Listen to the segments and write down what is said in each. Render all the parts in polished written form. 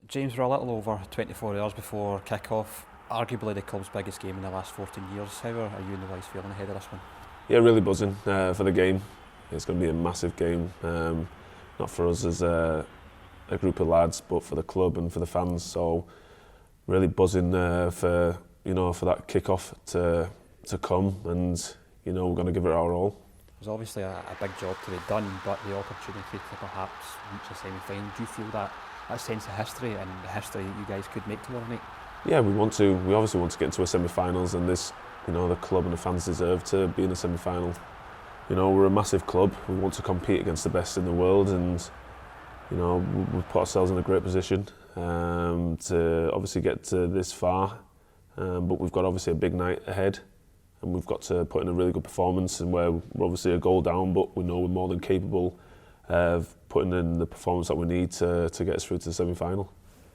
James, we're a little over 24 hours before kick-off, arguably the club's biggest game in the last 14 years. How are you and the boys feeling ahead of this one? Yeah, really buzzing for the game. It's going to be a massive game, not for us as a group of lads, but for the club and for the fans. So really buzzing for that kick-off to come, and we're going to give it our all. There's obviously a big job to be done, but the opportunity to perhaps reach a semi-final. Do you feel that sense of history and the history that you guys could make tomorrow night? Yeah, we want to. We obviously want to get into a semi-finals, and this, the club and the fans deserve to be in a semi-final. We're a massive club. We want to compete against the best in the world, and we've put ourselves in a great position to obviously get to this far. But we've got obviously a big night ahead, and we've got to put in a really good performance. And where we're obviously a goal down, but we know we're more than capable of putting in the performance that we need to get us through to the semi-final.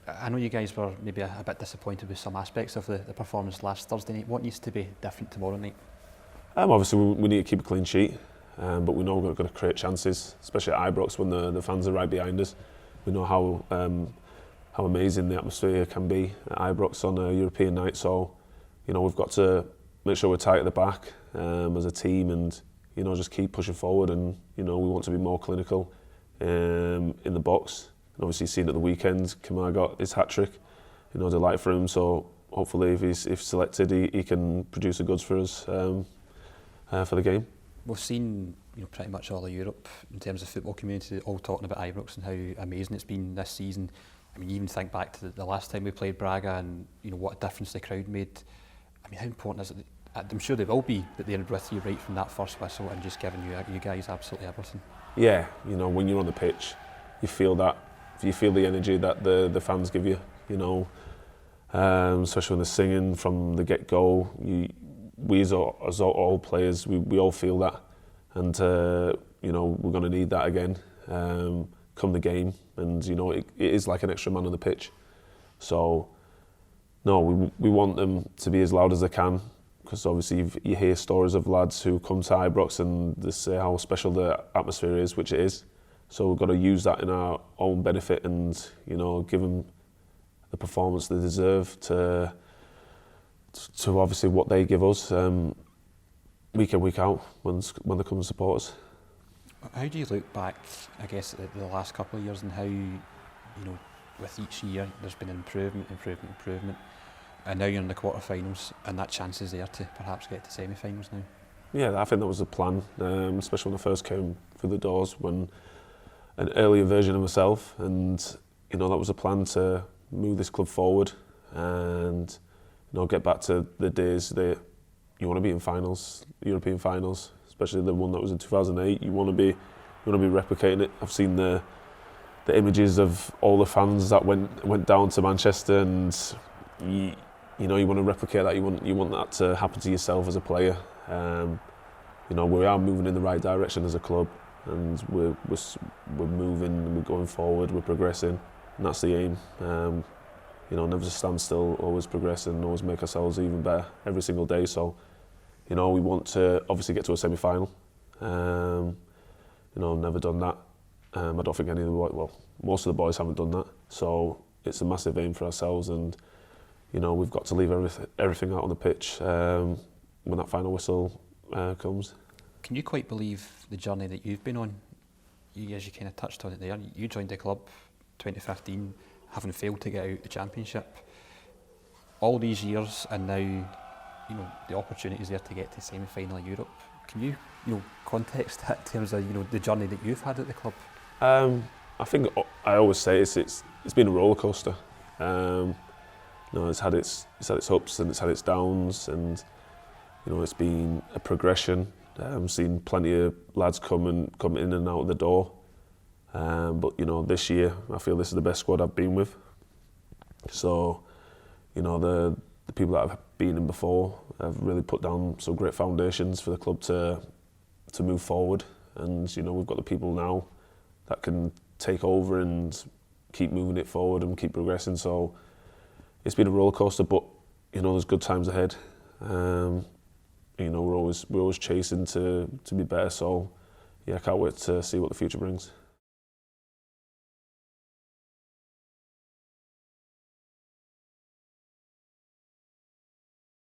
I know you guys were maybe a bit disappointed with some aspects of the performance last Thursday night. What needs to be different tomorrow night? Obviously we need to keep a clean sheet, but we know we're going to create chances, especially at Ibrox when the fans are right behind us. We know how amazing the atmosphere can be at Ibrox on a European night. So we've got to make sure we're tight at the back as a team, and just keep pushing forward. And we want to be more clinical in the box. And obviously, seen at the weekend, Kamar got his hat trick. Delight for him. So hopefully, if selected, he can produce the goods for us for the game. We've seen pretty much all of Europe in terms of football community all talking about Ibrox and how amazing it's been this season. I mean, even think back to the last time we played Braga, and what a difference the crowd made. I mean, how important is it? I'm sure they will be that they're with you right from that first whistle and just giving you guys absolutely everything. Yeah, when you're on the pitch, you feel that. You feel the energy that the fans give you. Especially when they're singing from the get-go. We as all players, we all feel that, and we're going to need that again come the game. And it is like an extra man on the pitch. So no, we want them to be as loud as they can, because obviously you hear stories of lads who come to Ibrox and they say how special the atmosphere is, which it is. So we've got to use that in our own benefit and give them the performance they deserve to obviously what they give us week in, week out when they come and support us. How do you look back, I guess, at the last couple of years, and how with each year there's been improvement, and now you're in the quarter-finals, and that chance is there to perhaps get to semi-finals now? Yeah, I think that was the plan, especially when I first came through the doors, when an earlier version of myself, and that was a plan to move this club forward and get back to the days that you want to be in finals, European finals, especially the one that was in 2008. You want to be replicating it. I've seen the images of all the fans that went down to Manchester, and you want to replicate that. You want that to happen to yourself as a player. We are moving in the right direction as a club, and we're moving, we're going forward, we're progressing, and that's the aim. Never stand still, always progressing, always make ourselves even better every single day. So, we want to obviously get to a semi-final. I've never done that. I don't think any of the boys, well, most of the boys haven't done that. So it's a massive aim for ourselves, and we've got to leave everything out on the pitch when that final whistle comes. Can you quite believe the journey that you've been on? As you kind of touched on it there, you joined the club 2015, having failed to get out the Championship. All these years, and now the opportunity is there to get to semi-final of Europe. Can you context that in terms of the journey that you've had at the club? I think I always say it's been a roller coaster. It's had its ups and it's had its downs, and it's been a progression. I've seen plenty of lads come in and out of the door, but this year I feel this is the best squad I've been with. So the people that I've been in before have really put down some great foundations for the club to move forward, and we've got the people now that can take over and keep moving it forward and keep progressing. So it's been a roller coaster, but there's good times ahead. We're always chasing to be better. So yeah, I can't wait to see what the future brings.